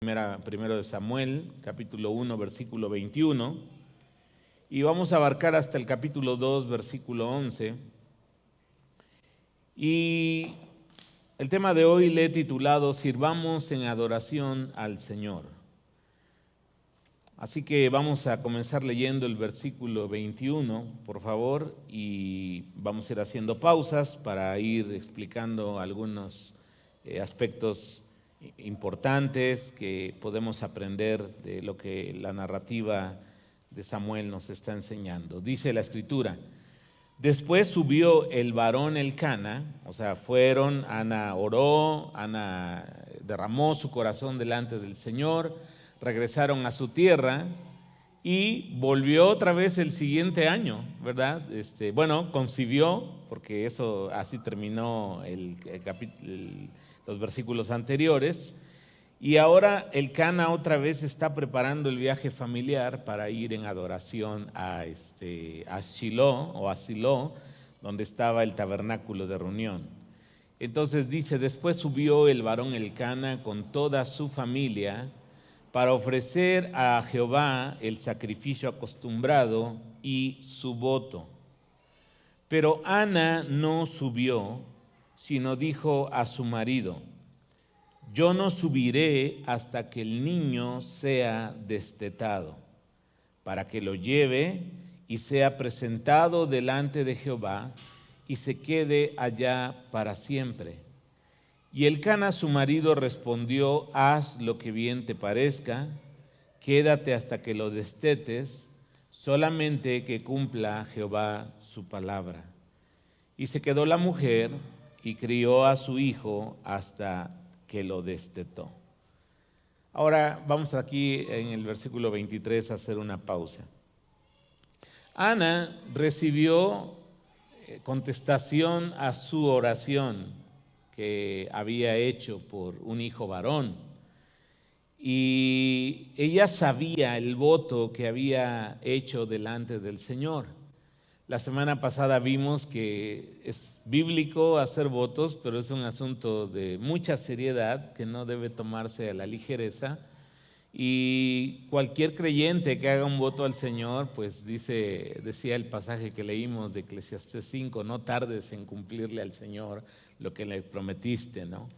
Primero de Samuel, capítulo 1, versículo 21, y vamos a abarcar hasta el capítulo 2, versículo 11. Y el tema de hoy le he titulado Sirvamos en adoración al Señor. Así que vamos a comenzar leyendo el versículo 21, por favor, y vamos a ir haciendo pausas para ir explicando algunos aspectos importantes que podemos aprender de lo que la narrativa de Samuel nos está enseñando. Dice la Escritura: después subió el varón Elcana, o sea, fueron, Ana oró, Ana derramó su corazón delante del Señor, regresaron a su tierra y volvió otra vez el siguiente año, ¿verdad? Concibió, porque eso así terminó los versículos anteriores, y ahora Elcana otra vez está preparando el viaje familiar para ir en adoración a Shiloh o a Silo, donde estaba el tabernáculo de reunión. Entonces dice: después subió el varón Elcana con toda su familia para ofrecer a Jehová el sacrificio acostumbrado y su voto. Pero Ana no subió, sino dijo a su marido: yo no subiré hasta que el niño sea destetado, para que lo lleve y sea presentado delante de Jehová y se quede allá para siempre. Y Elcana su marido respondió: haz lo que bien te parezca, quédate hasta que lo destetes, solamente que cumpla Jehová su palabra. Y se quedó la mujer y crió a su hijo hasta que lo destetó. Ahora vamos aquí en el versículo 23 a hacer una pausa. Ana recibió contestación a su oración que había hecho por un hijo varón, y ella sabía el voto que había hecho delante del Señor. La semana pasada vimos que es bíblico hacer votos, pero es un asunto de mucha seriedad que no debe tomarse a la ligereza. Y cualquier creyente que haga un voto al Señor, pues decía el pasaje que leímos de Eclesiastés 5, no tardes en cumplirle al Señor lo que le prometiste, ¿no?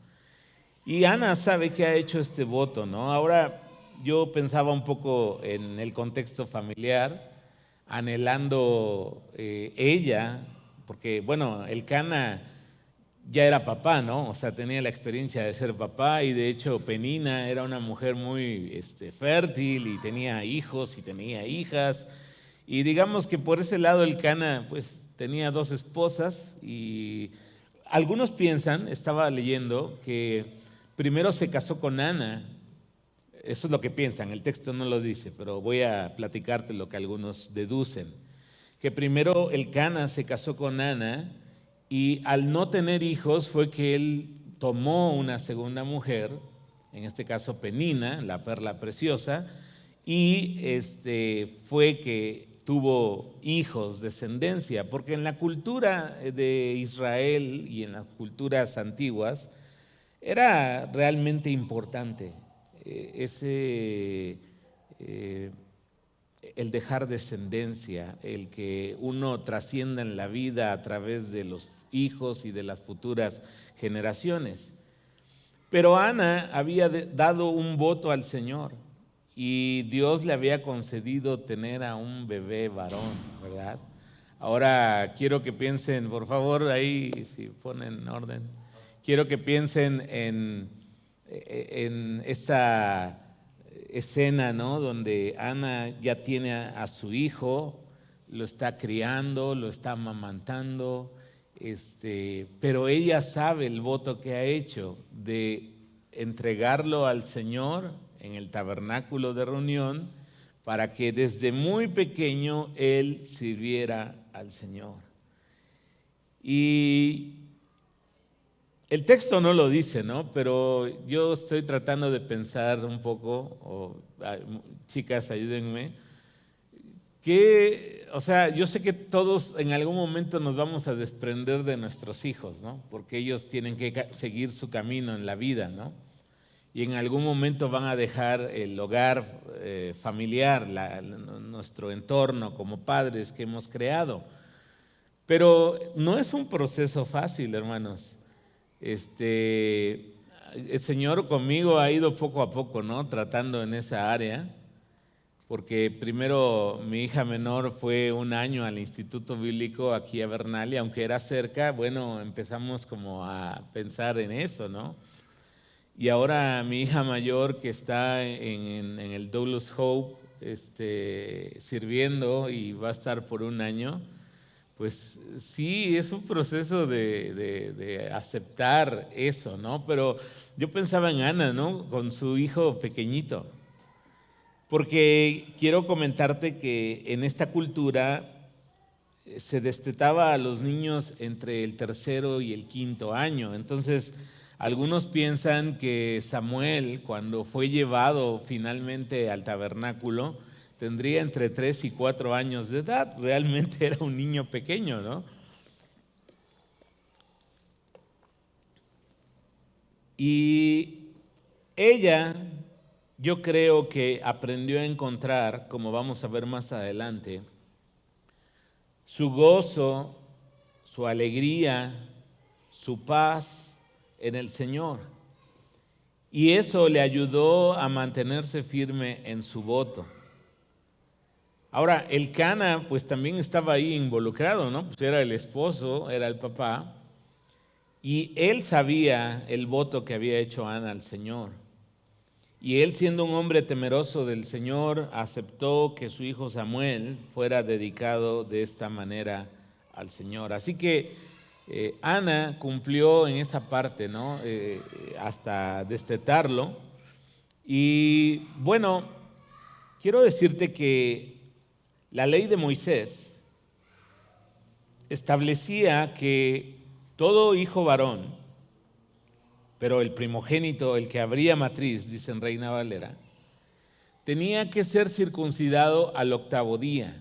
Y Ana sabe que ha hecho este voto, ¿no? Ahora yo pensaba un poco en el contexto familiar, anhelando ella, porque bueno, Elcana ya era papá, ¿no? O sea, tenía la experiencia de ser papá, y de hecho Penina era una mujer muy fértil y tenía hijos y tenía hijas, y digamos que por ese lado Elcana pues tenía dos esposas, y algunos piensan, estaba leyendo, que primero se casó con Ana. Eso es lo que piensan, el texto no lo dice, pero voy a platicarte lo que algunos deducen. Que primero Elcana se casó con Ana, y al no tener hijos fue que él tomó una segunda mujer, en este caso Penina, la perla preciosa, y fue que tuvo hijos, descendencia, porque en la cultura de Israel y en las culturas antiguas era realmente importante el dejar descendencia, el que uno trascienda en la vida a través de los hijos y de las futuras generaciones. Pero Ana había dado un voto al Señor y Dios le había concedido tener a un bebé varón, ¿verdad? Ahora quiero que piensen, por favor, ahí si ponen orden, quiero que piensen en esa escena, ¿no? Donde Ana ya tiene a su hijo, lo está criando, lo está amamantando, pero ella sabe el voto que ha hecho de entregarlo al Señor en el tabernáculo de reunión para que desde muy pequeño él sirviera al Señor. Y el texto no lo dice, ¿no? Pero yo estoy tratando de pensar un poco, chicas, ayúdenme, yo sé que todos en algún momento nos vamos a desprender de nuestros hijos, ¿no? Porque ellos tienen que seguir su camino en la vida, ¿no? y en algún momento van a dejar el hogar familiar, nuestro entorno como padres que hemos creado. Pero no es un proceso fácil, hermanos. El Señor conmigo ha ido poco a poco, ¿no? Tratando en esa área, porque primero mi hija menor fue un año al Instituto Bíblico aquí a Bernal, y aunque era cerca, bueno, empezamos como a pensar en eso, ¿no? Y ahora mi hija mayor, que está en el Douglas Hope, sirviendo y va a estar por un año, pues sí, es un proceso de aceptar eso, ¿no? Pero yo pensaba en Ana, ¿no? Con su hijo pequeñito, porque quiero comentarte que en esta cultura se destetaba a los niños entre el tercero y el quinto año. Entonces, algunos piensan que Samuel, cuando fue llevado finalmente al tabernáculo, tendría entre 3 y 4 años de edad. Realmente era un niño pequeño, ¿no? Y ella, yo creo que aprendió a encontrar, como vamos a ver más adelante, su gozo, su alegría, su paz en el Señor. Y eso le ayudó a mantenerse firme en su voto. Ahora, el Cana pues también estaba ahí involucrado, ¿no? Pues era el esposo, era el papá, y él sabía el voto que había hecho Ana al Señor. Y él, siendo un hombre temeroso del Señor, aceptó que su hijo Samuel fuera dedicado de esta manera al Señor. Así que Ana cumplió en esa parte, ¿no? Hasta destetarlo. Y bueno, quiero decirte que la ley de Moisés establecía que todo hijo varón, pero el primogénito, el que abría matriz, dice en Reina Valera, tenía que ser circuncidado al 8º día.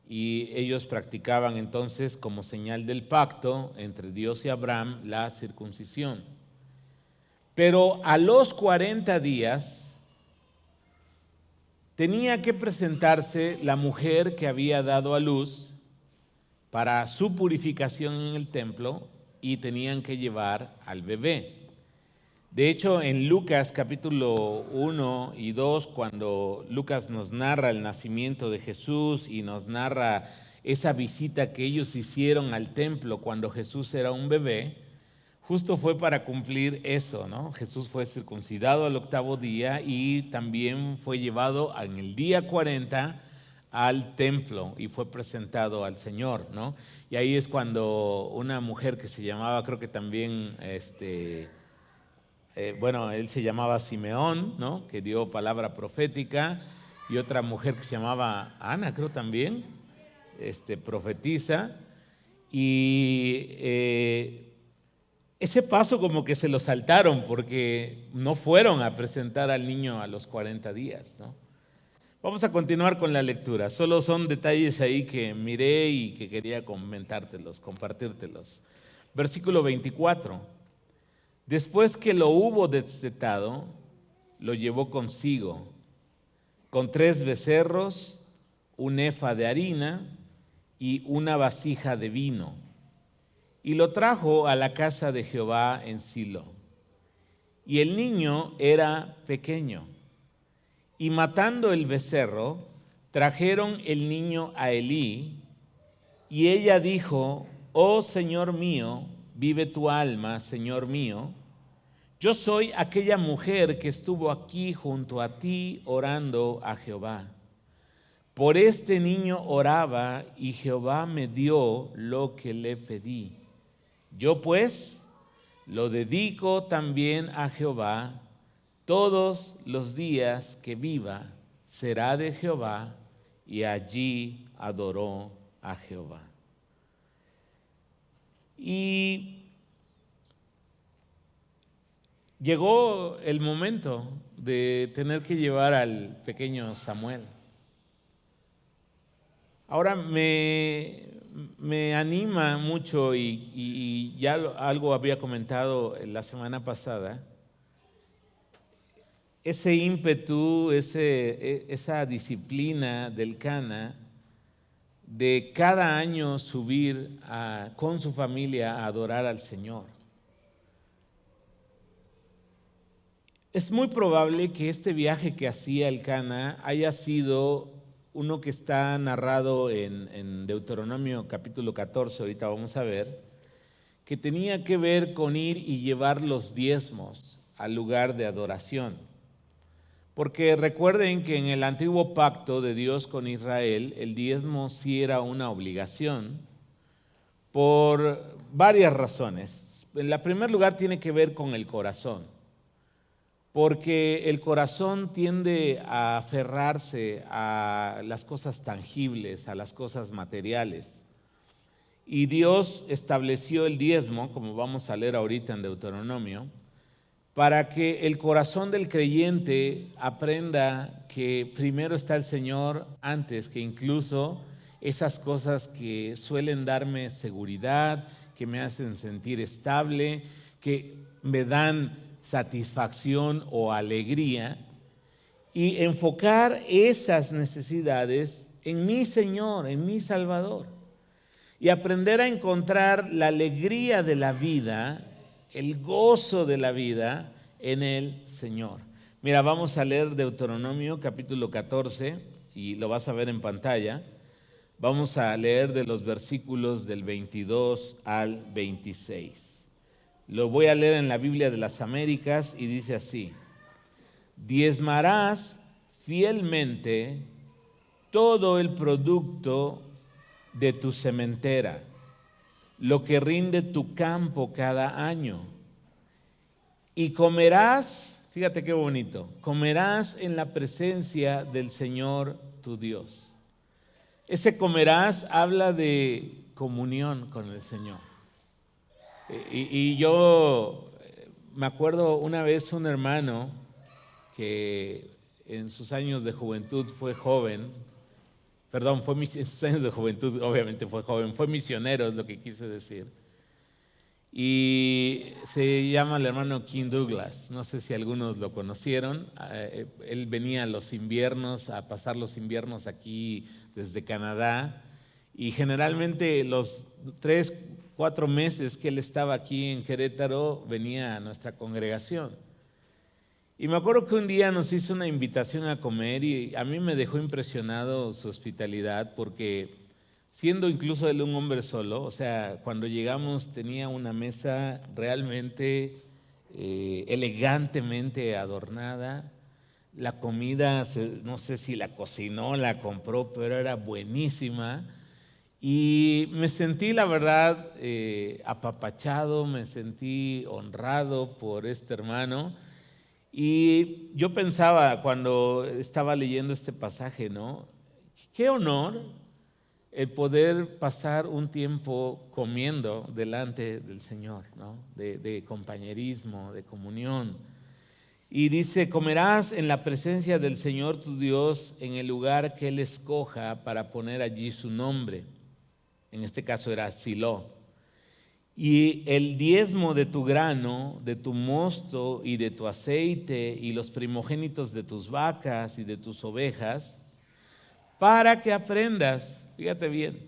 Y ellos practicaban entonces, como señal del pacto entre Dios y Abraham, la circuncisión. Pero a los 40 días tenía que presentarse la mujer que había dado a luz para su purificación en el templo, y tenían que llevar al bebé. De hecho, en Lucas capítulo 1 y 2, cuando Lucas nos narra el nacimiento de Jesús y nos narra esa visita que ellos hicieron al templo cuando Jesús era un bebé, justo fue para cumplir eso, ¿no? Jesús fue circuncidado al 8º día y también fue llevado en el día 40 al templo y fue presentado al Señor, ¿no? Y ahí es cuando una mujer que se llamaba, creo que también, él se llamaba Simeón, ¿no? Que dio palabra profética, y otra mujer que se llamaba Ana, creo también, profetiza, y ese paso como que se lo saltaron porque no fueron a presentar al niño a los 40 días, ¿no? Vamos a continuar con la lectura. Solo son detalles ahí que miré y que quería comentártelos, compartírtelos. Versículo 24. Después que lo hubo destetado, lo llevó consigo, con 3 becerros, un efa de harina y una vasija de vino, y lo trajo a la casa de Jehová en Silo. Y el niño era pequeño. Y matando el becerro, trajeron el niño a Elí, y ella dijo: oh Señor mío, vive tu alma, Señor mío, yo soy aquella mujer que estuvo aquí junto a ti orando a Jehová. Por este niño oraba, y Jehová me dio lo que le pedí. Yo pues lo dedico también a Jehová. Todos los días que viva será de Jehová. Y allí adoró a Jehová. Y llegó el momento de tener que llevar al pequeño Samuel. Ahora me anima mucho, y ya algo había comentado la semana pasada, ese ímpetu, esa disciplina del Cana de cada año subir con su familia a adorar al Señor. Es muy probable que este viaje que hacía el Cana haya sido uno que está narrado en Deuteronomio capítulo 14, ahorita vamos a ver, que tenía que ver con ir y llevar los diezmos al lugar de adoración. Porque recuerden que en el antiguo pacto de Dios con Israel, el diezmo sí era una obligación por varias razones. En primer lugar tiene que ver con el corazón, porque el corazón tiende a aferrarse a las cosas tangibles, a las cosas materiales. Y Dios estableció el diezmo, como vamos a leer ahorita en Deuteronomio, para que el corazón del creyente aprenda que primero está el Señor antes que incluso esas cosas que suelen darme seguridad, que me hacen sentir estable, que me dan satisfacción o alegría, y enfocar esas necesidades en mi Señor, en mi Salvador, y aprender a encontrar la alegría de la vida, el gozo de la vida en el Señor. Mira, vamos a leer Deuteronomio capítulo 14 y lo vas a ver en pantalla. Vamos a leer de los versículos del 22 al 26. Lo voy a leer en la Biblia de las Américas y dice así: diezmarás fielmente todo el producto de tu sementera, lo que rinde tu campo cada año. Y comerás, fíjate qué bonito, comerás en la presencia del Señor tu Dios. Ese comerás habla de comunión con el Señor. Y yo me acuerdo una vez un hermano que en sus años de juventud fue joven, en sus años de juventud obviamente fue joven, fue misionero es lo que quise decir. Y se llama el hermano King Douglas, no sé si algunos lo conocieron. Él venía a los inviernos, a pasar los inviernos aquí desde Canadá, y generalmente los 3-4 meses que él estaba aquí en Querétaro venía a nuestra congregación. Y me acuerdo que un día nos hizo una invitación a comer y a mí me dejó impresionado su hospitalidad, porque siendo incluso él un hombre solo, o sea, cuando llegamos tenía una mesa realmente elegantemente adornada. La comida, no sé si la cocinó, la compró, pero era buenísima. Y me sentí, la verdad, apapachado, me sentí honrado por este hermano. Y yo pensaba cuando estaba leyendo este pasaje, ¿no? Qué honor el poder pasar un tiempo comiendo delante del Señor, ¿no? De compañerismo, de comunión. Y dice: comerás en la presencia del Señor tu Dios en el lugar que Él escoja para poner allí su nombre. En este caso era Silo. Y el diezmo de tu grano, de tu mosto y de tu aceite y los primogénitos de tus vacas y de tus ovejas, para que aprendas, fíjate bien,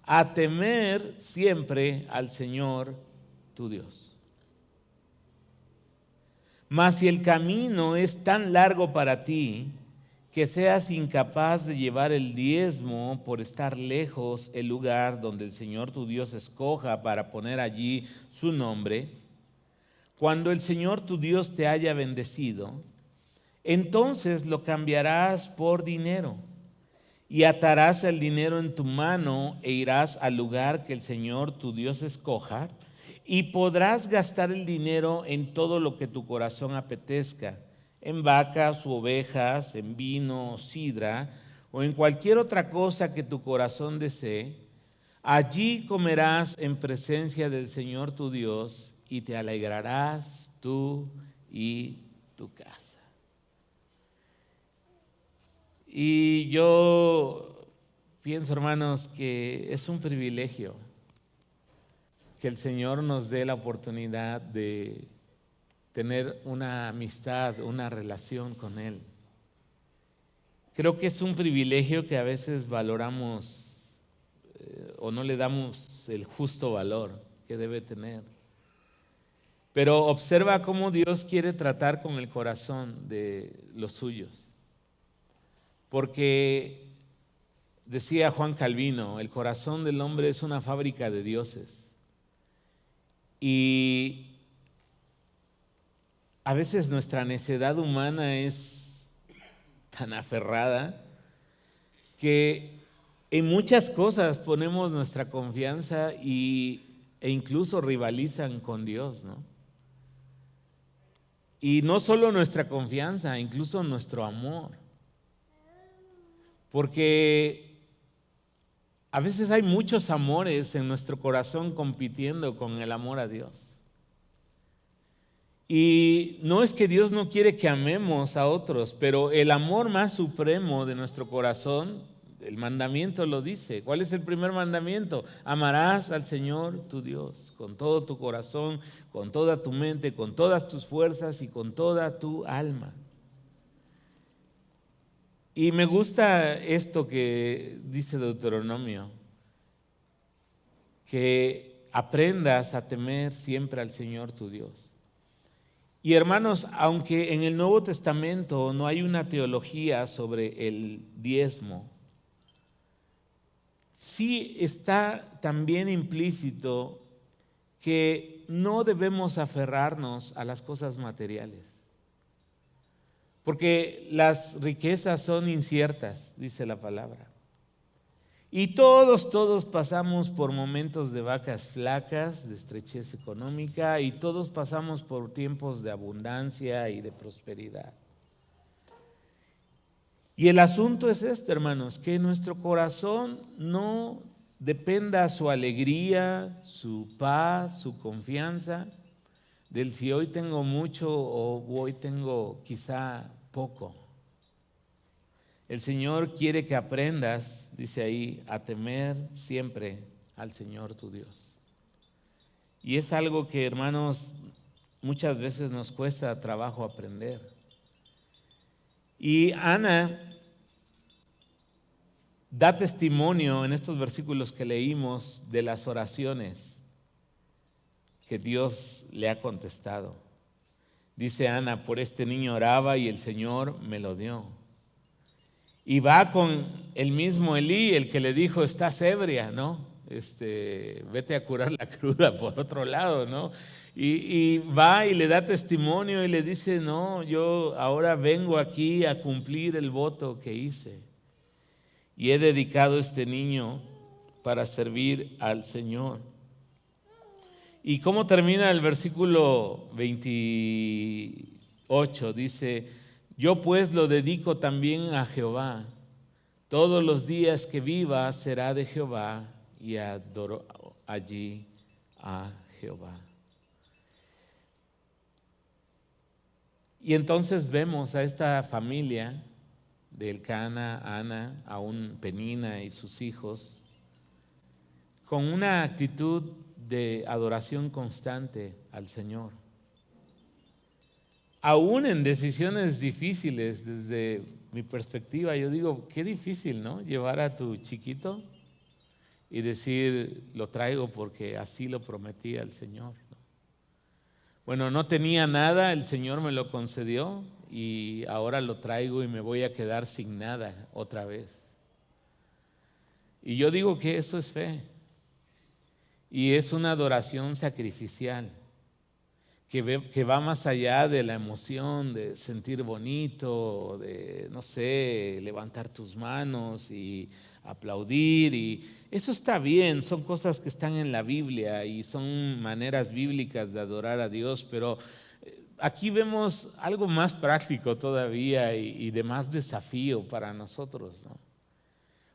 a temer siempre al Señor tu Dios. Mas si el camino es tan largo para ti, que seas incapaz de llevar el diezmo por estar lejos el lugar donde el Señor tu Dios escoja para poner allí su nombre, cuando el Señor tu Dios te haya bendecido, entonces lo cambiarás por dinero y atarás el dinero en tu mano e irás al lugar que el Señor tu Dios escoja, y podrás gastar el dinero en todo lo que tu corazón apetezca, en vacas u ovejas, en vino o sidra, o en cualquier otra cosa que tu corazón desee. Allí comerás en presencia del Señor tu Dios y te alegrarás tú y tu casa. Y yo pienso, hermanos, que es un privilegio que el Señor nos dé la oportunidad de tener una amistad, una relación con Él. Creo que es un privilegio que a veces valoramos o no le damos el justo valor que debe tener. Pero observa cómo Dios quiere tratar con el corazón de los suyos. Porque decía Juan Calvino, el corazón del hombre es una fábrica de dioses. Y a veces nuestra necedad humana es tan aferrada que en muchas cosas ponemos nuestra confianza e incluso rivalizan con Dios, ¿no? Y no solo nuestra confianza, incluso nuestro amor. Porque a veces hay muchos amores en nuestro corazón compitiendo con el amor a Dios. Y no es que Dios no quiere que amemos a otros, pero el amor más supremo de nuestro corazón, el mandamiento lo dice. ¿Cuál es el primer mandamiento? Amarás al Señor tu Dios con todo tu corazón, con toda tu mente, con todas tus fuerzas y con toda tu alma. Y me gusta esto que dice Deuteronomio, que aprendas a temer siempre al Señor tu Dios. Y hermanos, aunque en el Nuevo Testamento no hay una teología sobre el diezmo, sí está también implícito que no debemos aferrarnos a las cosas materiales. Porque las riquezas son inciertas, dice la palabra. Y todos pasamos por momentos de vacas flacas, de estrechez económica, y todos pasamos por tiempos de abundancia y de prosperidad. Y el asunto es este, hermanos, que nuestro corazón no dependa su alegría, su paz, su confianza, del si hoy tengo mucho o hoy tengo quizá poco. El Señor quiere que aprendas, dice ahí, a temer siempre al Señor tu Dios. Y es algo que, hermanos, muchas veces nos cuesta trabajo aprender. Y Ana da testimonio en estos versículos que leímos de las oraciones que Dios le ha contestado. Dice Ana, por este niño oraba y el Señor me lo dio. Y va con el mismo Elí, el que le dijo, estás ebria, ¿no? Vete a curar la cruda por otro lado, ¿no? Y va y le da testimonio y le dice, no, yo ahora vengo aquí a cumplir el voto que hice. Y he dedicado este niño para servir al Señor. ¿Y cómo termina el versículo 28? Dice, yo pues lo dedico también a Jehová. Todos los días que viva será de Jehová y adoro allí a Jehová. Y entonces vemos a esta familia de Elcana, Ana, aún Penina y sus hijos, con una actitud de adoración constante al Señor. Aún en decisiones difíciles, desde mi perspectiva, yo digo, qué difícil, ¿no? Llevar a tu chiquito y decir, lo traigo porque así lo prometí al Señor, ¿no? Bueno, no tenía nada, el Señor me lo concedió y ahora lo traigo y me voy a quedar sin nada otra vez. Y yo digo que eso es fe y es una adoración sacrificial. Que va más allá de la emoción de sentir bonito, de, no sé, levantar tus manos y aplaudir. Y eso está bien, son cosas que están en la Biblia y son maneras bíblicas de adorar a Dios, pero aquí vemos algo más práctico todavía y de más desafío para nosotros, ¿no?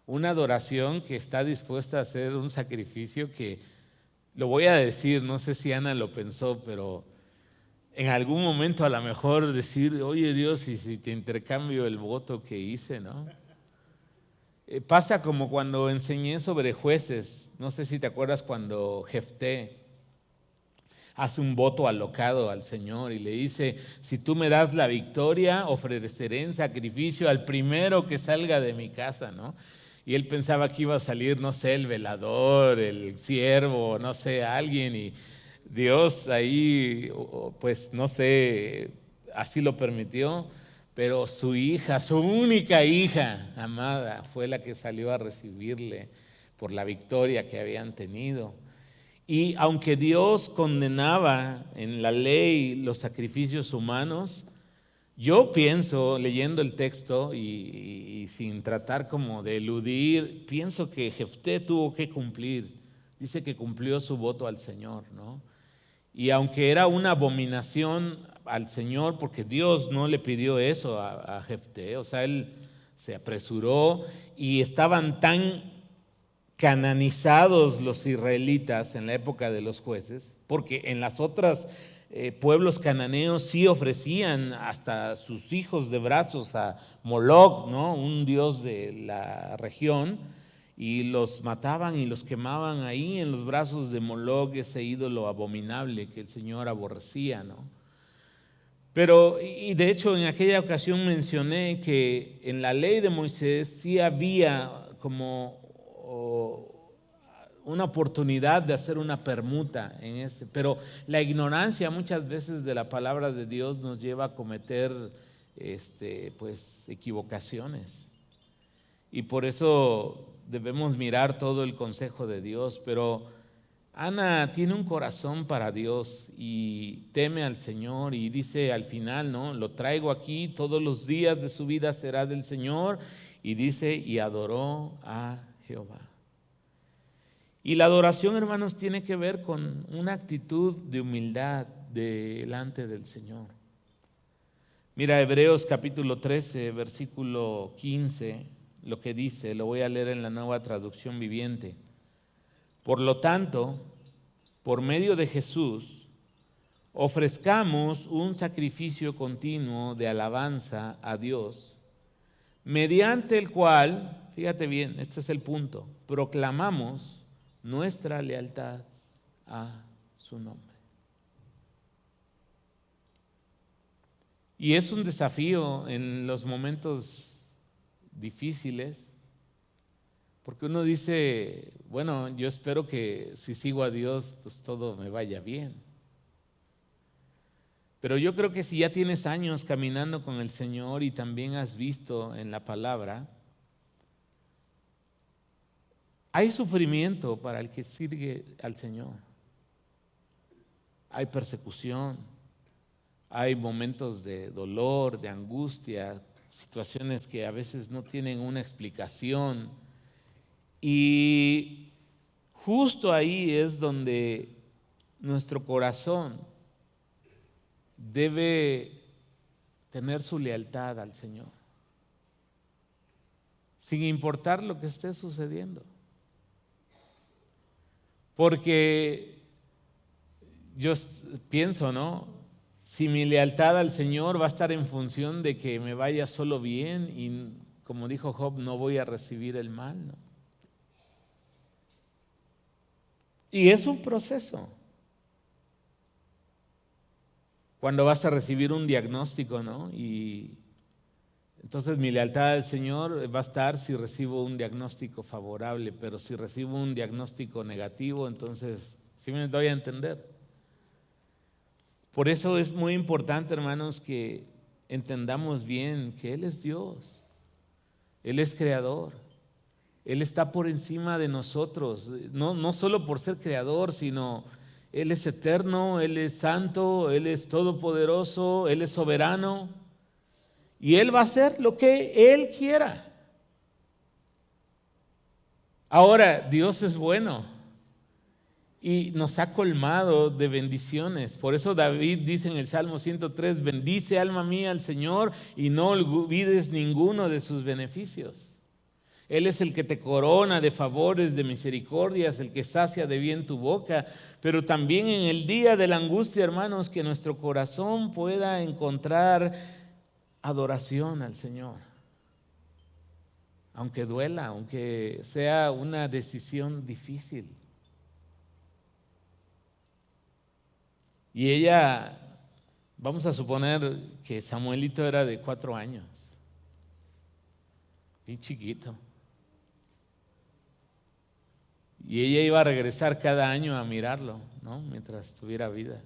Una adoración que está dispuesta a hacer un sacrificio que, lo voy a decir, no sé si Ana lo pensó, pero en algún momento a lo mejor decir, oye Dios, y si te intercambio el voto que hice, ¿no? Pasa como cuando enseñé sobre jueces, no sé si te acuerdas cuando Jefté hace un voto alocado al Señor y le dice, si tú me das la victoria, ofreceré en sacrificio al primero que salga de mi casa, ¿no? Y él pensaba que iba a salir, no sé, el velador, el siervo, no sé, alguien, y Dios ahí, pues no sé, así lo permitió, pero su hija, su única hija amada, fue la que salió a recibirle por la victoria que habían tenido. Y aunque Dios condenaba en la ley los sacrificios humanos, yo pienso, leyendo el texto y sin tratar como de eludir, pienso que Jefté tuvo que cumplir. Dice que cumplió su voto al Señor, ¿no? Y aunque era una abominación al Señor, porque Dios no le pidió eso a Jefté, o sea, él se apresuró y estaban tan cananizados los israelitas en la época de los jueces, porque en las otras pueblos cananeos sí ofrecían hasta sus hijos de brazos a Moloc, ¿no? Un dios de la región, y los mataban y los quemaban ahí en los brazos de Moloc, ese ídolo abominable que el Señor aborrecía, ¿no? Pero, y de hecho en aquella ocasión mencioné que en la ley de Moisés sí había como una oportunidad de hacer una permuta en ese, pero la ignorancia muchas veces de la palabra de Dios nos lleva a cometer pues equivocaciones. Y por eso debemos mirar todo el consejo de Dios, pero Ana tiene un corazón para Dios y teme al Señor y dice al final, ¿no? Lo traigo aquí, todos los días de su vida será del Señor, y dice, y adoró a Jehová. Y la adoración, hermanos, tiene que ver con una actitud de humildad delante del Señor. Mira Hebreos capítulo 13, versículo 15, lo que dice, lo voy a leer en la Nueva Traducción Viviente. Por lo tanto, por medio de Jesús, ofrezcamos un sacrificio continuo de alabanza a Dios, mediante el cual, fíjate bien, este es el punto, proclamamos nuestra lealtad a su nombre. Y es un desafío en los momentos difíciles, porque uno dice, bueno, yo espero que si sigo a Dios, pues todo me vaya bien. Pero yo creo que si ya tienes años caminando con el Señor y también has visto en la palabra, hay sufrimiento para el que sirve al Señor. Hay persecución, hay momentos de dolor, de angustia, situaciones que a veces no tienen una explicación. Y justo ahí es donde nuestro corazón debe tener su lealtad al Señor, sin importar lo que esté sucediendo. Porque yo pienso, ¿no? Si mi lealtad al Señor va a estar en función de que me vaya solo bien y, como dijo Job, no voy a recibir el mal, ¿no? Y es un proceso. Cuando vas a recibir un diagnóstico, ¿no? Y entonces mi lealtad al Señor va a estar si recibo un diagnóstico favorable, pero si recibo un diagnóstico negativo, entonces, ¿sí me doy a entender? Por eso es muy importante, hermanos, que entendamos bien que Él es Dios, Él es creador, Él está por encima de nosotros, no solo por ser creador, sino Él es eterno, Él es santo, Él es todopoderoso, Él es soberano, y Él va a hacer lo que Él quiera. Ahora, Dios es bueno y nos ha colmado de bendiciones. Por eso David dice en el Salmo 103, bendice alma mía al Señor y no olvides ninguno de sus beneficios. Él es el que te corona de favores, de misericordias, el que sacia de bien tu boca, pero también en el día de la angustia, hermanos, que nuestro corazón pueda encontrar adoración al Señor. Aunque duela, aunque sea una decisión difícil. Y ella, vamos a suponer que Samuelito era de 4 años, bien chiquito. Y ella iba a regresar cada año a mirarlo, ¿no? Mientras tuviera vida.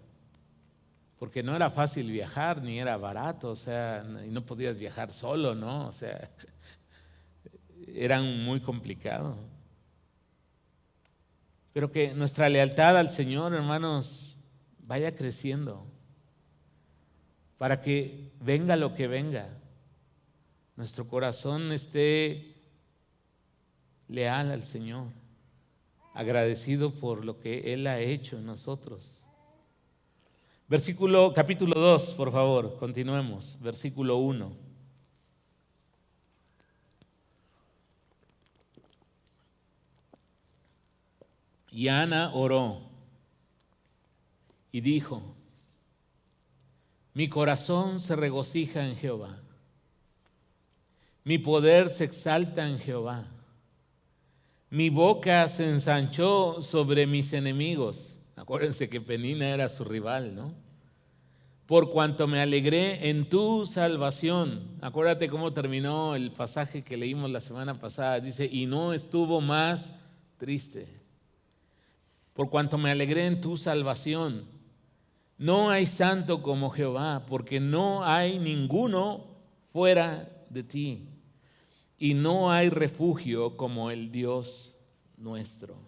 Porque no era fácil viajar, ni era barato, o sea, y no podías viajar solo, ¿no? O sea, era muy complicado. Pero que nuestra lealtad al Señor, hermanos, vaya creciendo. Para que venga lo que venga, nuestro corazón esté leal al Señor, agradecido por lo que Él ha hecho en nosotros. Capítulo 2, por favor, continuemos. Versículo 1. Y Ana oró y dijo: mi corazón se regocija en Jehová, mi poder se exalta en Jehová, mi boca se ensanchó sobre mis enemigos. Acuérdense que Penina era su rival, ¿no? Por cuanto me alegré en tu salvación. Acuérdate cómo terminó el pasaje que leímos la semana pasada. Dice, y no estuvo más triste. Por cuanto me alegré en tu salvación. No hay santo como Jehová, porque no hay ninguno fuera de ti. Y no hay refugio como el Dios nuestro.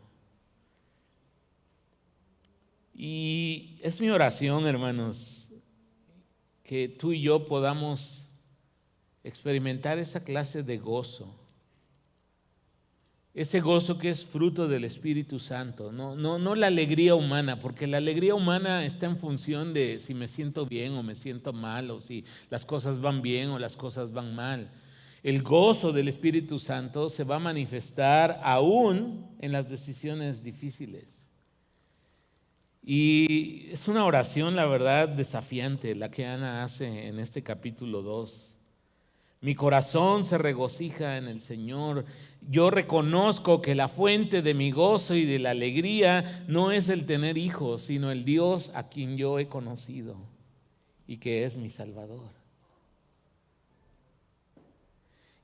Y es mi oración, hermanos, que tú y yo podamos experimentar esa clase de gozo. Ese gozo que es fruto del Espíritu Santo, no la alegría humana, porque la alegría humana está en función de si me siento bien o me siento mal, o si las cosas van bien o las cosas van mal. El gozo del Espíritu Santo se va a manifestar aún en las decisiones difíciles. Y es una oración, la verdad, desafiante la que Ana hace en este capítulo 2. Mi corazón se regocija en el Señor. Yo reconozco que la fuente de mi gozo y de la alegría no es el tener hijos, sino el Dios a quien yo he conocido y que es mi Salvador.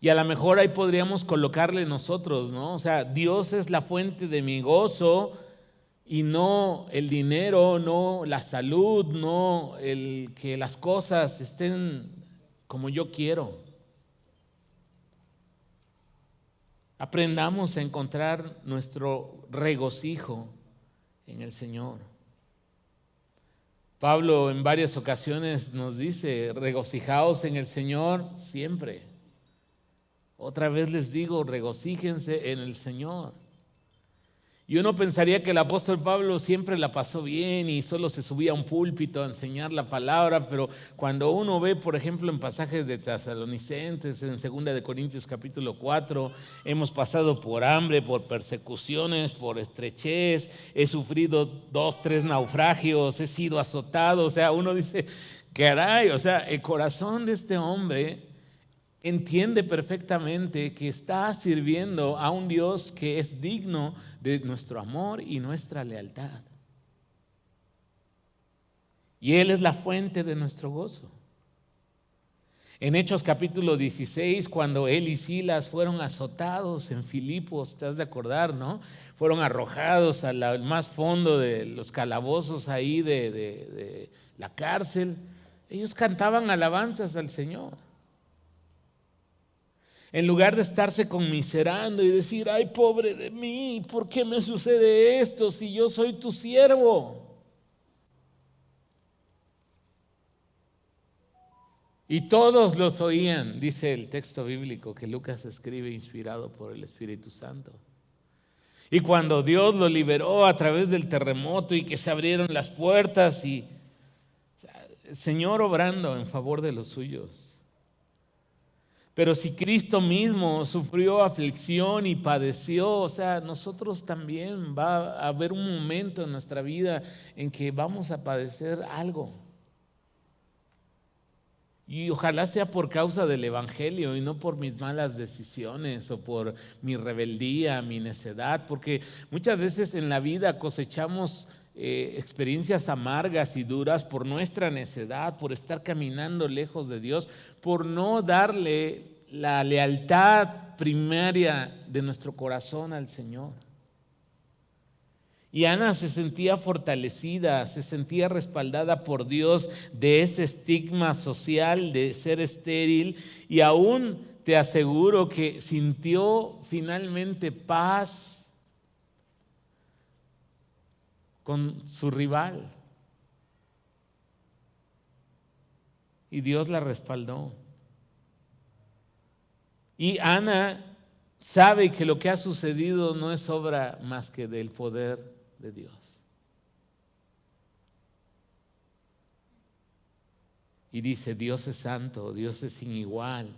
Y a lo mejor ahí podríamos colocarle nosotros, ¿no? O sea, Dios es la fuente de mi gozo y no el dinero, no la salud, no el que las cosas estén como yo quiero. Aprendamos a encontrar nuestro regocijo en el Señor. Pablo en varias ocasiones nos dice, regocijaos en el Señor siempre. Otra vez les digo, regocíjense en el Señor. Y uno pensaría que el apóstol Pablo siempre la pasó bien y solo se subía a un púlpito a enseñar la palabra, pero cuando uno ve, por ejemplo, en pasajes de Tesalonicenses, en 2 de Corintios capítulo 4, hemos pasado por hambre, por persecuciones, por estrechez, he sufrido 2, 3 naufragios, he sido azotado, o sea, uno dice, caray, o sea, el corazón de este hombre entiende perfectamente que está sirviendo a un Dios que es digno de nuestro amor y nuestra lealtad. Y Él es la fuente de nuestro gozo. En Hechos capítulo 16, cuando él y Silas fueron azotados en Filipos, te has de acordar, ¿no? Fueron arrojados al más fondo de los calabozos ahí de la cárcel. Ellos cantaban alabanzas al Señor. En lugar de estarse conmiserando y decir, ay, pobre de mí, ¿por qué me sucede esto si yo soy tu siervo? Y todos los oían, dice el texto bíblico que Lucas escribe inspirado por el Espíritu Santo. Y cuando Dios lo liberó a través del terremoto y que se abrieron las puertas y el Señor obrando en favor de los suyos. Pero si Cristo mismo sufrió aflicción y padeció, o sea, nosotros también va a haber un momento en nuestra vida en que vamos a padecer algo. Y ojalá sea por causa del Evangelio y no por mis malas decisiones o por mi rebeldía, mi necedad, porque muchas veces en la vida cosechamos experiencias amargas y duras por nuestra necedad, por estar caminando lejos de Dios, por no darle la lealtad primaria de nuestro corazón al Señor. Y Ana se sentía fortalecida, se sentía respaldada por Dios de ese estigma social de ser estéril, y aún te aseguro que sintió finalmente paz con su rival. Y Dios la respaldó. Y Ana sabe que lo que ha sucedido no es obra más que del poder de Dios. Y dice, Dios es santo, Dios es sin igual,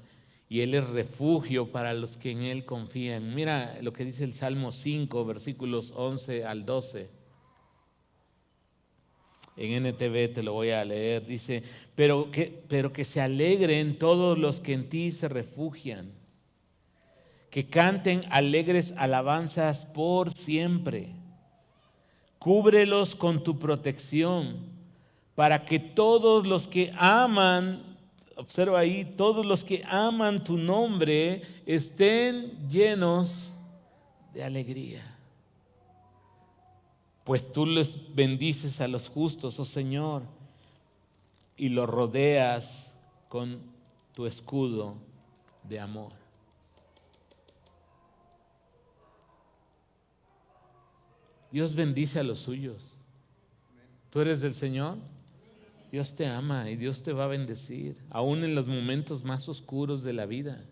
y Él es refugio para los que en Él confían. Mira lo que dice el Salmo 5, versículos 11 al 12. En NTV te lo voy a leer. Dice, pero que se alegren todos los que en ti se refugian, que canten alegres alabanzas por siempre. Cúbrelos con tu protección, para que todos los que aman, observa ahí, todos los que aman tu nombre estén llenos de alegría. Pues tú les bendices a los justos, oh Señor, y los rodeas con tu escudo de amor. Dios bendice a los suyos. ¿Tú eres del Señor? Dios te ama y Dios te va a bendecir, aún en los momentos más oscuros de la vida.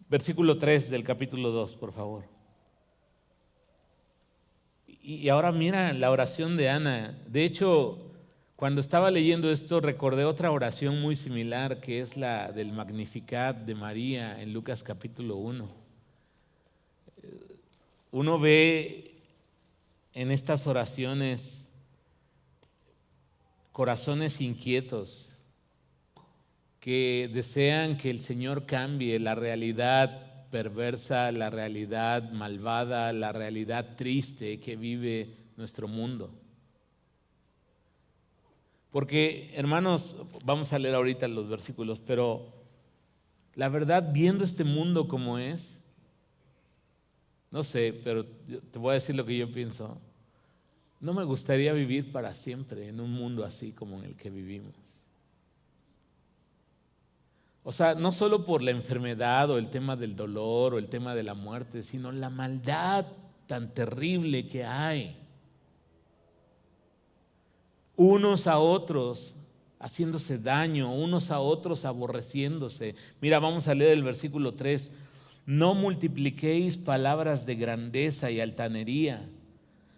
Versículo 3 del capítulo 2, por favor. Y ahora mira la oración de Ana. De hecho, cuando estaba leyendo esto, recordé otra oración muy similar, que es la del Magnificat de María en Lucas capítulo 1. Uno ve en estas oraciones corazones inquietos que desean que el Señor cambie la realidad perversa, la realidad malvada, la realidad triste que vive nuestro mundo. Porque, hermanos, vamos a leer ahorita los versículos, pero la verdad, viendo este mundo como es, no sé, pero te voy a decir lo que yo pienso. No me gustaría vivir para siempre en un mundo así como en el que vivimos. O sea, no solo por la enfermedad o el tema del dolor o el tema de la muerte, sino la maldad tan terrible que hay. Unos a otros haciéndose daño, unos a otros aborreciéndose. Mira, vamos a leer el versículo 3. No multipliquéis palabras de grandeza y altanería.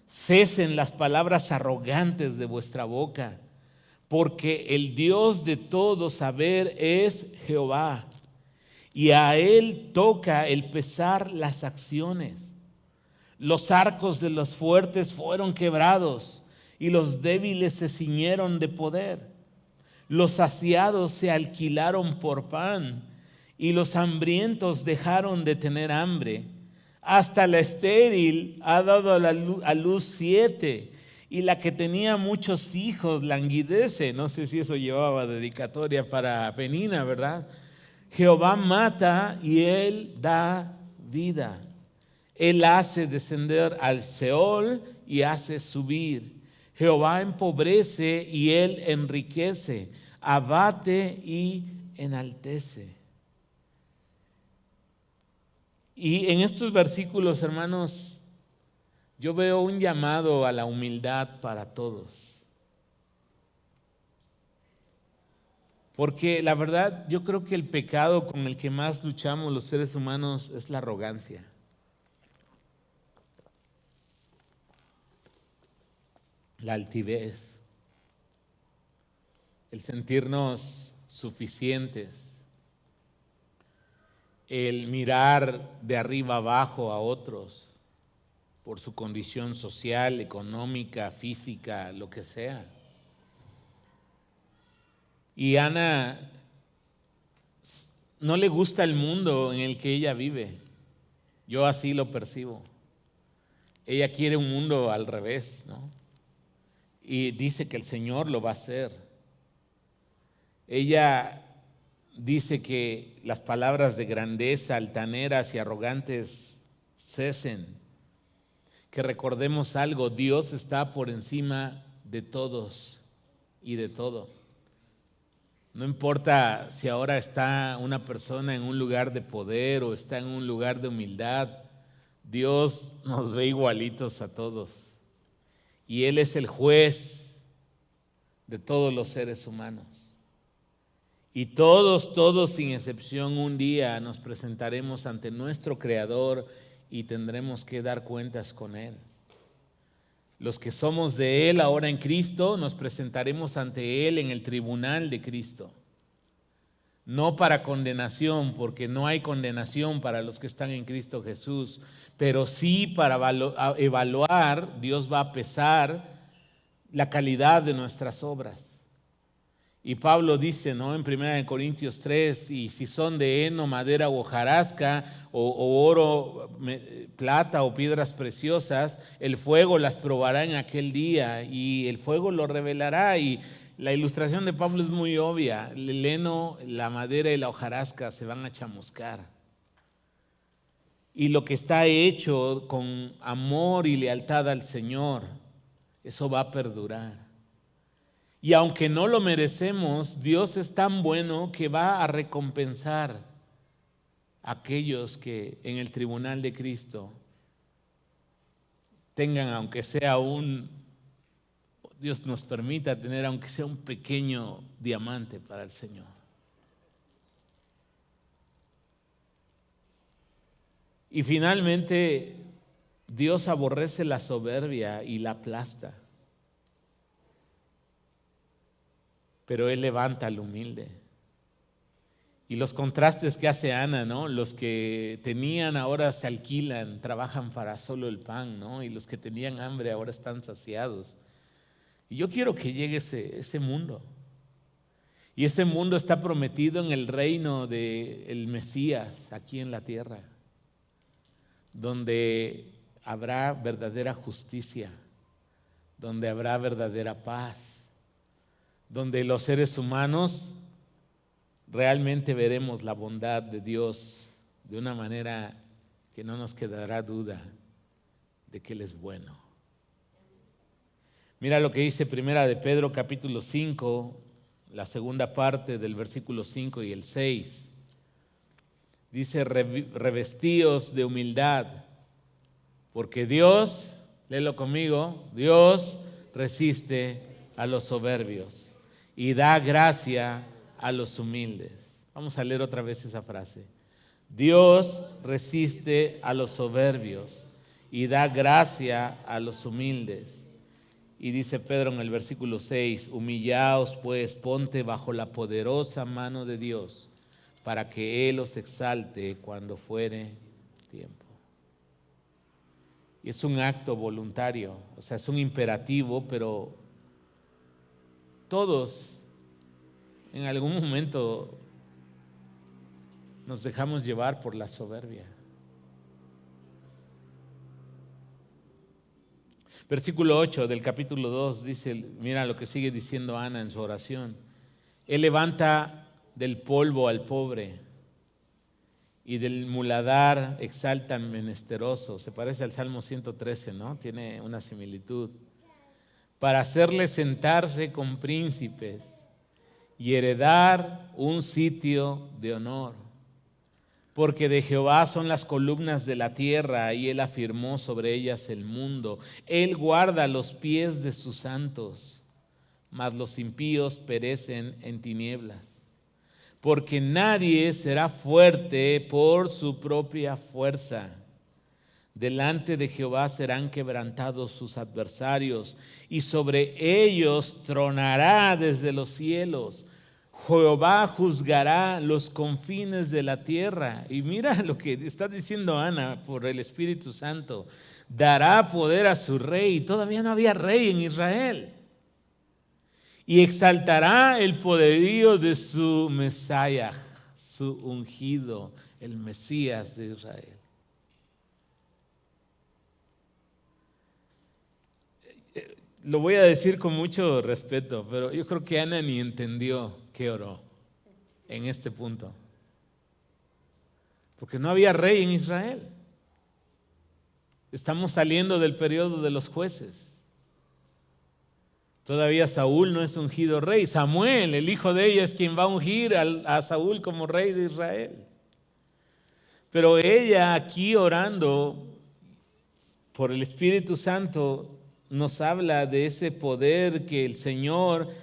Cesen las palabras arrogantes de vuestra boca, porque el Dios de todo saber es Jehová, y a Él toca el pesar las acciones. Los arcos de los fuertes fueron quebrados, y los débiles se ciñeron de poder. Los saciados se alquilaron por pan, y los hambrientos dejaron de tener hambre. Hasta la estéril ha dado a luz 7, y la que tenía muchos hijos languidece. No sé si eso llevaba dedicatoria para Penina, ¿verdad? Jehová mata y Él da vida. Él hace descender al Seol y hace subir. Jehová empobrece y Él enriquece, abate y enaltece. Y en estos versículos, hermanos, yo veo un llamado a la humildad para todos. Porque la verdad, yo creo que el pecado con el que más luchamos los seres humanos es la arrogancia. La altivez, el sentirnos suficientes, el mirar de arriba abajo a otros por su condición social, económica, física, lo que sea. Y Ana no le gusta el mundo en el que ella vive. Yo así lo percibo. Ella quiere un mundo al revés, ¿no? Y dice que el Señor lo va a hacer. Ella dice que las palabras de grandeza, altaneras y arrogantes cesen. Que recordemos algo, Dios está por encima de todos y de todo. No importa si ahora está una persona en un lugar de poder o está en un lugar de humildad, Dios nos ve igualitos a todos. Y Él es el juez de todos los seres humanos. Y todos sin excepción, un día nos presentaremos ante nuestro Creador y tendremos que dar cuentas con Él. Los que somos de Él ahora en Cristo, nos presentaremos ante Él en el tribunal de Cristo. No para condenación, porque no hay condenación para los que están en Cristo Jesús, pero sí para evaluar, Dios va a pesar la calidad de nuestras obras. Y Pablo dice, ¿no?, en 1 Corintios 3, y si son de heno, madera o hojarasca, o oro, plata o piedras preciosas, el fuego las probará en aquel día y el fuego lo revelará. Y la ilustración de Pablo es muy obvia. El heno, la madera y la hojarasca se van a chamuscar. Y lo que está hecho con amor y lealtad al Señor, eso va a perdurar. Y aunque no lo merecemos, Dios es tan bueno que va a recompensar a aquellos que en el tribunal de Cristo tengan, aunque sea Dios nos permita tener, aunque sea un pequeño diamante para el Señor. Y finalmente, Dios aborrece la soberbia y la aplasta. Pero Él levanta al humilde. Y los contrastes que hace Ana, ¿no? Los que tenían ahora se alquilan, trabajan para solo el pan, ¿no? Y los que tenían hambre ahora están saciados. Y yo quiero que llegue ese mundo. Y ese mundo está prometido en el reino del Mesías, aquí en la tierra, donde habrá verdadera justicia, donde habrá verdadera paz, donde los seres humanos realmente veremos la bondad de Dios de una manera que no nos quedará duda de que Él es bueno. Mira lo que dice Primera de Pedro capítulo 5, la segunda parte del versículo 5 y el 6. Dice, revestíos de humildad, porque Dios, léelo conmigo, Dios resiste a los soberbios y da gracia a los humildes. Vamos a leer otra vez esa frase. Dios resiste a los soberbios y da gracia a los humildes. Y dice Pedro en el versículo 6, humillaos pues, ponte bajo la poderosa mano de Dios, para que Él os exalte cuando fuere tiempo. Y es un acto voluntario, o sea, es un imperativo, pero todos en algún momento nos dejamos llevar por la soberbia. Versículo 8 del capítulo 2 dice, mira lo que sigue diciendo Ana en su oración. Él levanta del polvo al pobre y del muladar exalta al menesteroso. Se parece al Salmo 113, ¿no? Tiene una similitud. Para hacerle sentarse con príncipes y heredar un sitio de honor. Porque de Jehová son las columnas de la tierra y Él afirmó sobre ellas el mundo. Él guarda los pies de sus santos, mas los impíos perecen en tinieblas. Porque nadie será fuerte por su propia fuerza. Delante de Jehová serán quebrantados sus adversarios, y sobre ellos tronará desde los cielos. Jehová juzgará los confines de la tierra. Y mira lo que está diciendo Ana por el Espíritu Santo. Dará poder a su rey. Todavía no había rey en Israel. Y exaltará el poderío de su Mesías, su ungido, el Mesías de Israel. lo voy a decir con mucho respeto, pero yo creo que Ana ni entendió qué oró en este punto. Porque no había rey en Israel. Estamos saliendo del periodo de los jueces. Todavía Saúl no es ungido rey. Samuel, el hijo de ella, es quien va a ungir a Saúl como rey de Israel. Pero ella aquí orando por el Espíritu Santo nos habla de ese poder que el Señor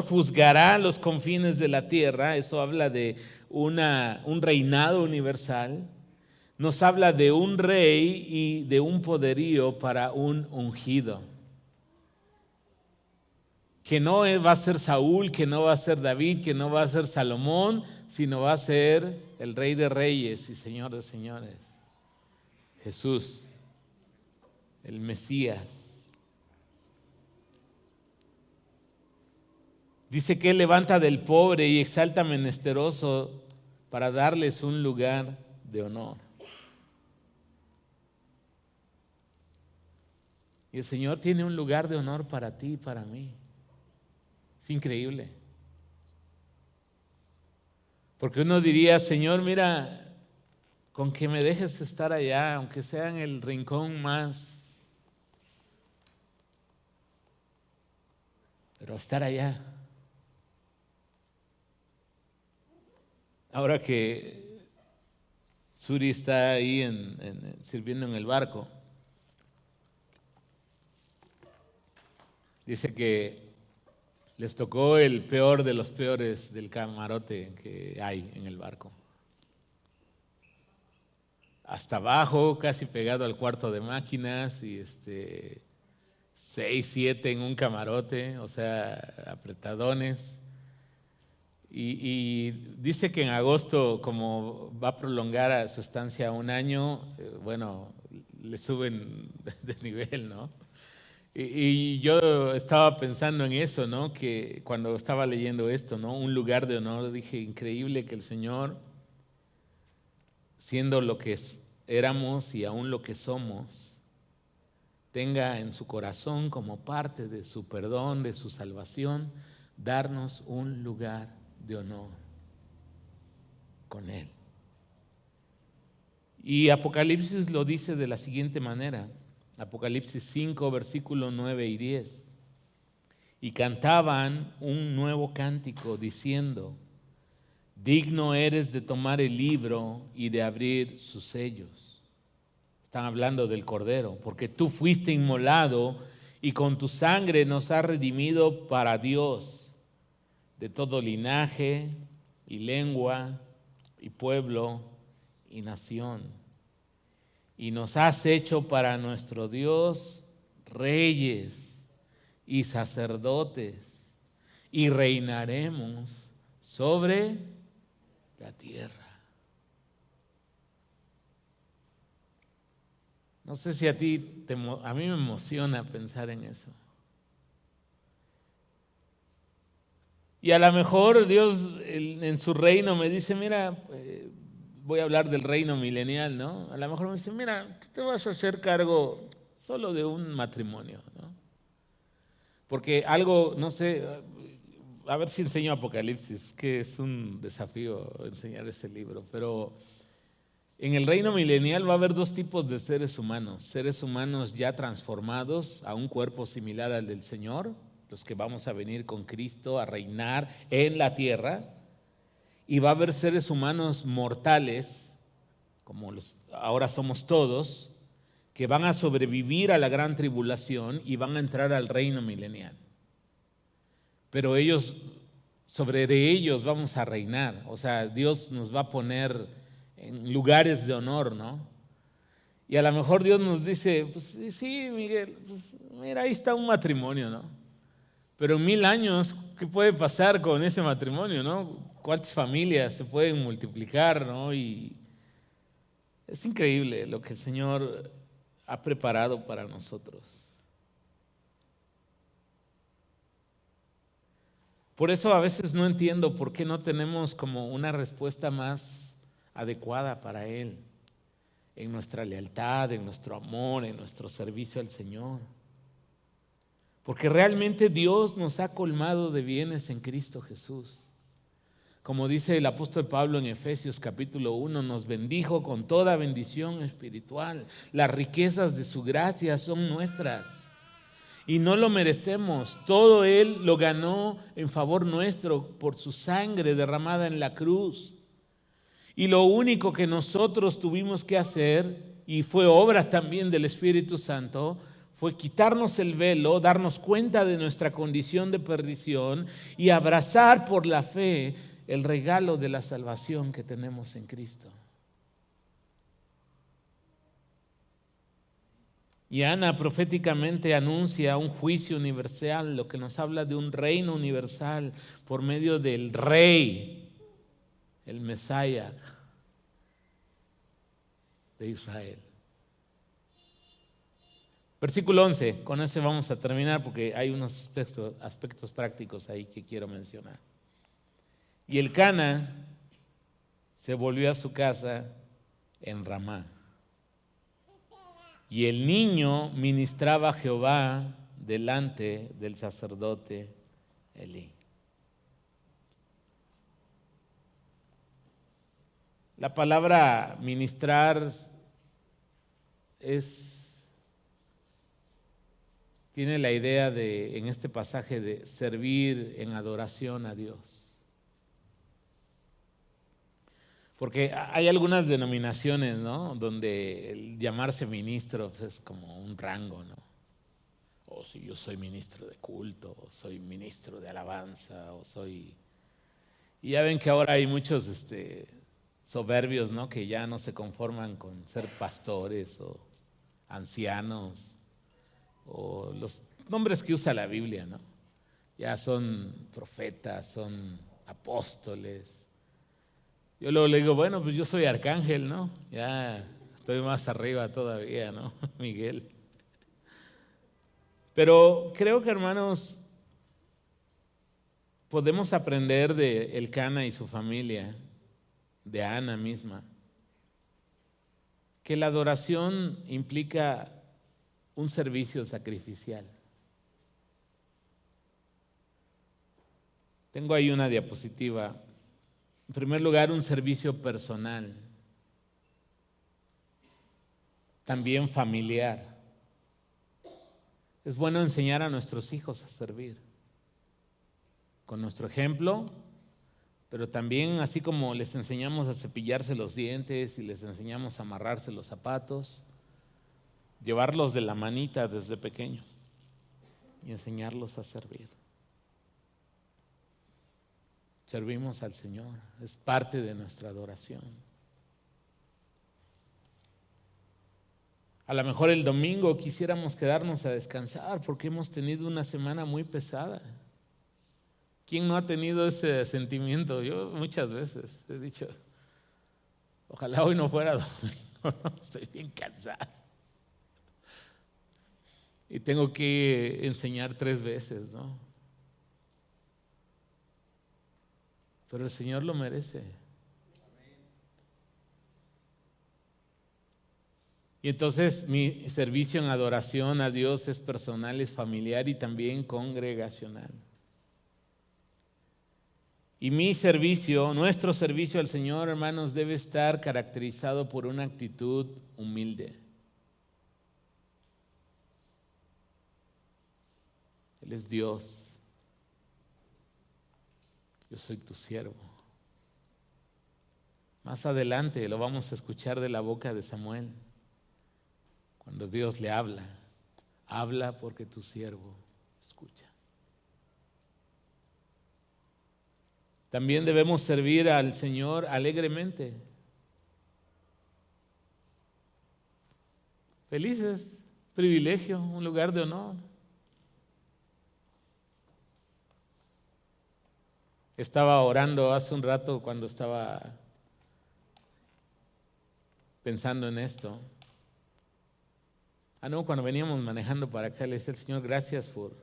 juzgará los confines de la tierra. Eso habla de un reinado universal. Nos habla de un rey y de un poderío para un ungido. Que no va a ser Saúl, que no va a ser David, que no va a ser Salomón, sino va a ser el Rey de Reyes y Señor de Señores. Jesús, el Mesías. Dice que Él levanta del pobre y exalta al menesteroso para darles un lugar de honor. Y el Señor tiene un lugar de honor para ti y para mí. Es increíble. Porque uno diría, Señor, mira, con que me dejes estar allá, aunque sea en el rincón más, pero estar allá. Ahora que Suri está ahí sirviendo en el barco, dice que les tocó el peor de los peores del camarote que hay en el barco. Hasta abajo, casi pegado al cuarto de máquinas y 6, 7 en un camarote, o sea, apretadones. Y dice que en agosto, como va a prolongar su estancia a un año, bueno, le suben de nivel, ¿no? Y yo estaba pensando en eso, ¿no? Que cuando estaba leyendo esto, ¿no? Un lugar de honor, dije, increíble que el Señor, siendo lo que éramos y aún lo que somos, tenga en su corazón como parte de su perdón, de su salvación, darnos un lugar de honor con Él. Y Apocalipsis lo dice de la siguiente manera. Apocalipsis 5, versículos 9 y 10. Y cantaban un nuevo cántico diciendo, digno eres de tomar el libro y de abrir sus sellos. Están hablando del Cordero, porque tú fuiste inmolado y con tu sangre nos has redimido para Dios de todo linaje y lengua y pueblo y nación. Y nos has hecho para nuestro Dios reyes y sacerdotes y reinaremos sobre la tierra. No sé si a mí me emociona pensar en eso. Y a lo mejor Dios en su reino me dice, mira, voy a hablar del reino milenial, ¿no? A lo mejor me dice, mira, tú te vas a hacer cargo solo de un matrimonio, ¿no? Porque algo, no sé, a ver si enseño Apocalipsis, que es un desafío enseñar ese libro, pero en el reino milenial va a haber dos tipos de seres humanos ya transformados a un cuerpo similar al del Señor, los que vamos a venir con Cristo a reinar en la tierra, y va a haber seres humanos mortales, como ahora somos todos, que van a sobrevivir a la gran tribulación y van a entrar al reino milenial. Pero sobre ellos vamos a reinar, o sea, Dios nos va a poner en lugares de honor, ¿no? Y a lo mejor Dios nos dice, pues sí, Miguel, pues mira, ahí está un matrimonio, ¿no? Pero en 1000 años, ¿qué puede pasar con ese matrimonio, no? ¿Cuántas familias se pueden multiplicar, no? Y es increíble lo que el Señor ha preparado para nosotros. Por eso a veces no entiendo por qué no tenemos como una respuesta más adecuada para Él, en nuestra lealtad, en nuestro amor, en nuestro servicio al Señor. Porque realmente Dios nos ha colmado de bienes en Cristo Jesús. Como dice el apóstol Pablo en Efesios capítulo 1, nos bendijo con toda bendición espiritual. Las riquezas de su gracia son nuestras y no lo merecemos. Todo Él lo ganó en favor nuestro por su sangre derramada en la cruz. Y lo único que nosotros tuvimos que hacer, y fue obra también del Espíritu Santo, fue quitarnos el velo, darnos cuenta de nuestra condición de perdición y abrazar por la fe el regalo de la salvación que tenemos en Cristo. Y Ana proféticamente anuncia un juicio universal, lo que nos habla de un reino universal por medio del Rey, el Mesías de Israel. Versículo 11, con ese vamos a terminar porque hay unos aspectos prácticos ahí que quiero mencionar. Y Elcana se volvió a su casa en Ramá. Y el niño ministraba a Jehová delante del sacerdote Elí. La palabra ministrar tiene la idea de, en este pasaje, de servir en adoración a Dios. Porque hay algunas denominaciones, ¿no?, donde el llamarse ministro es como un rango, ¿no? O si yo soy ministro de culto, o soy ministro de alabanza, o soy... Y ya ven que ahora hay muchos soberbios, ¿no?, que ya no se conforman con ser pastores o ancianos, o los nombres que usa la Biblia, ¿no? Ya son profetas, son apóstoles. Yo luego le digo, bueno, pues yo soy arcángel, ¿no? Ya estoy más arriba todavía, ¿no? Miguel. Pero creo que, hermanos, podemos aprender de Elcana y su familia, de Ana misma, que la adoración implica un servicio sacrificial. Tengo ahí una diapositiva. En primer lugar, un servicio personal, también familiar. Es bueno enseñar a nuestros hijos a servir, con nuestro ejemplo, pero también así como les enseñamos a cepillarse los dientes y les enseñamos a amarrarse los zapatos, llevarlos de la manita desde pequeños y enseñarlos a servir. Servimos al Señor, es parte de nuestra adoración. A lo mejor el domingo quisiéramos quedarnos a descansar porque hemos tenido una semana muy pesada. ¿Quién no ha tenido ese sentimiento? Yo muchas veces he dicho, ojalá hoy no fuera domingo, estoy bien cansado. Y tengo que enseñar 3 veces, ¿no? Pero el Señor lo merece. Y entonces mi servicio en adoración a Dios es personal, es familiar y también congregacional. Y mi servicio, nuestro servicio al Señor, hermanos, debe estar caracterizado por una actitud humilde. Él es Dios. Yo soy tu siervo. Más adelante lo vamos a escuchar de la boca de Samuel. Cuando Dios le habla, habla porque tu siervo escucha. También debemos servir al Señor alegremente. Felices, privilegio, un lugar de honor. Estaba orando hace un rato cuando estaba pensando en esto. No, cuando veníamos manejando para acá, le decía al Señor, gracias por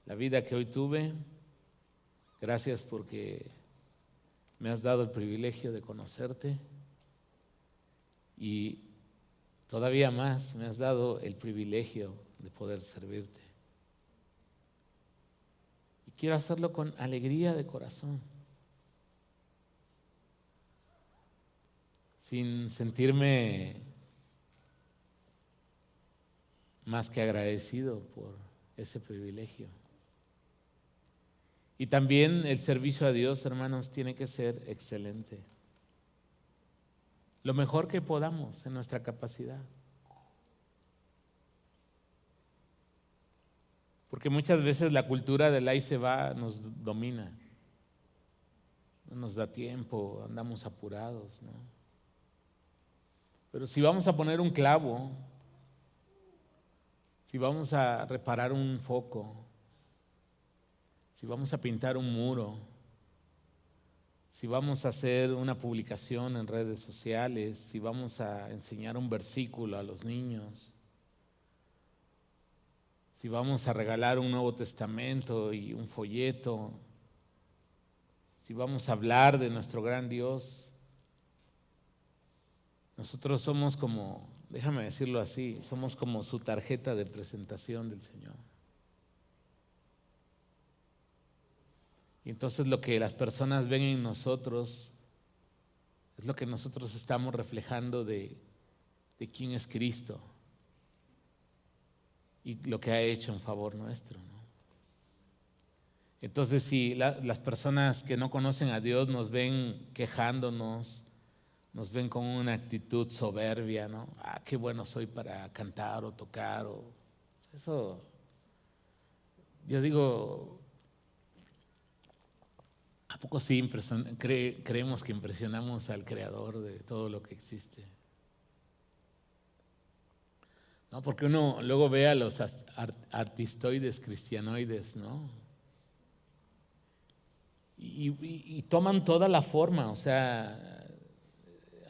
la vida que hoy tuve. Gracias porque me has dado el privilegio de conocerte. Y todavía más, me has dado el privilegio de poder servirte. quiero hacerlo con alegría de corazón, sin sentirme más que agradecido por ese privilegio. Y también el servicio a Dios, hermanos, tiene que ser excelente. Lo mejor que podamos en nuestra capacidad. Porque muchas veces la cultura del ahí se va nos domina. No nos da tiempo, andamos apurados, ¿no? Pero si vamos a poner un clavo, si vamos a reparar un foco, si vamos a pintar un muro, si vamos a hacer una publicación en redes sociales, si vamos a enseñar un versículo a los niños, si vamos a regalar un Nuevo Testamento y un folleto, si vamos a hablar de nuestro gran Dios, nosotros somos como, déjame decirlo así, somos como su tarjeta de presentación del Señor. Y entonces lo que las personas ven en nosotros es lo que nosotros estamos reflejando de quién es Cristo y lo que ha hecho en favor nuestro, ¿no? Entonces, si las personas que no conocen a Dios nos ven quejándonos, nos ven con una actitud soberbia, ¿no? Ah, qué bueno soy para cantar o tocar, o eso, yo digo, ¿a poco sí creemos que impresionamos al Creador de todo lo que existe? No, porque uno luego ve a los artistoides, cristianoides, ¿no? Y toman toda la forma, o sea,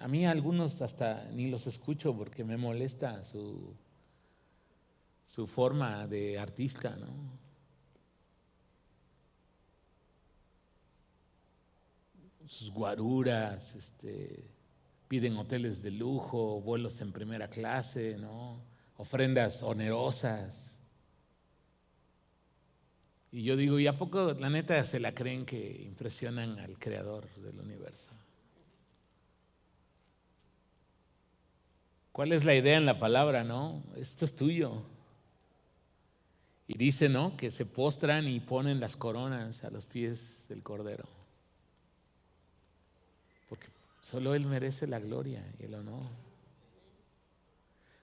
a mí algunos hasta ni los escucho porque me molesta su forma de artista, ¿no? Sus guaruras, piden hoteles de lujo, vuelos en primera clase, ¿no? Ofrendas onerosas. Y yo digo, ¿y a poco la neta se la creen que impresionan al Creador del universo? ¿Cuál es la idea en la palabra, no? Esto es tuyo. Y dice, ¿no?, que se postran y ponen las coronas a los pies del Cordero. Porque solo Él merece la gloria y el honor.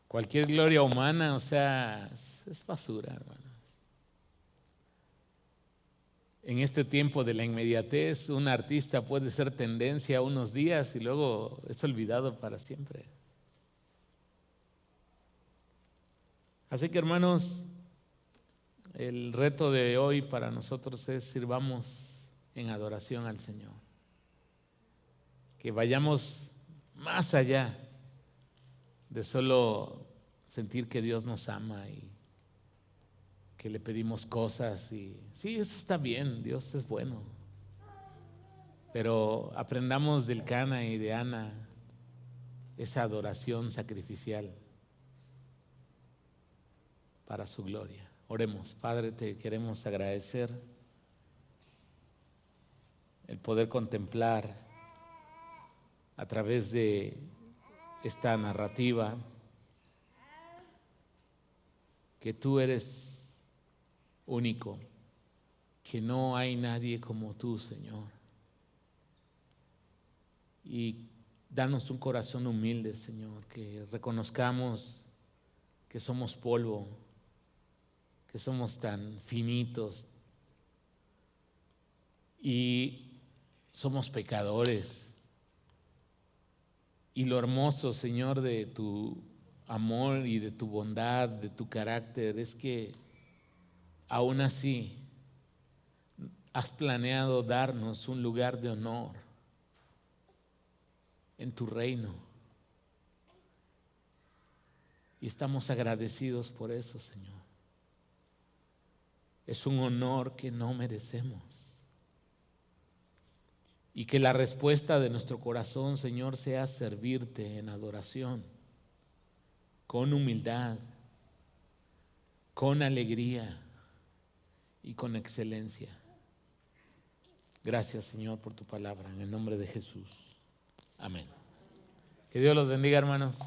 Cualquier gloria humana, o sea, es basura, hermano. En este tiempo de la inmediatez, un artista puede ser tendencia unos días y luego es olvidado para siempre. Así que, hermanos, el reto de hoy para nosotros es sirvamos en adoración al Señor. Que vayamos más allá de solo sentir que Dios nos ama y que le pedimos cosas. Y sí, eso está bien, Dios es bueno. Pero aprendamos del Cana y de Ana esa adoración sacrificial para su gloria. Oremos. Padre, te queremos agradecer el poder contemplar a través de esta narrativa que tú eres único, que no hay nadie como tú, Señor. Y danos un corazón humilde, Señor, que reconozcamos que somos polvo, que somos tan finitos y somos pecadores. Y lo hermoso, Señor, de tu amor y de tu bondad, de tu carácter, es que aún así has planeado darnos un lugar de honor en tu reino. Y estamos agradecidos por eso, Señor. Es un honor que no merecemos. Y que la respuesta de nuestro corazón, Señor, sea servirte en adoración, con humildad, con alegría y con excelencia. Gracias, Señor, por tu palabra, en el nombre de Jesús. Amén. Que Dios los bendiga, hermanos.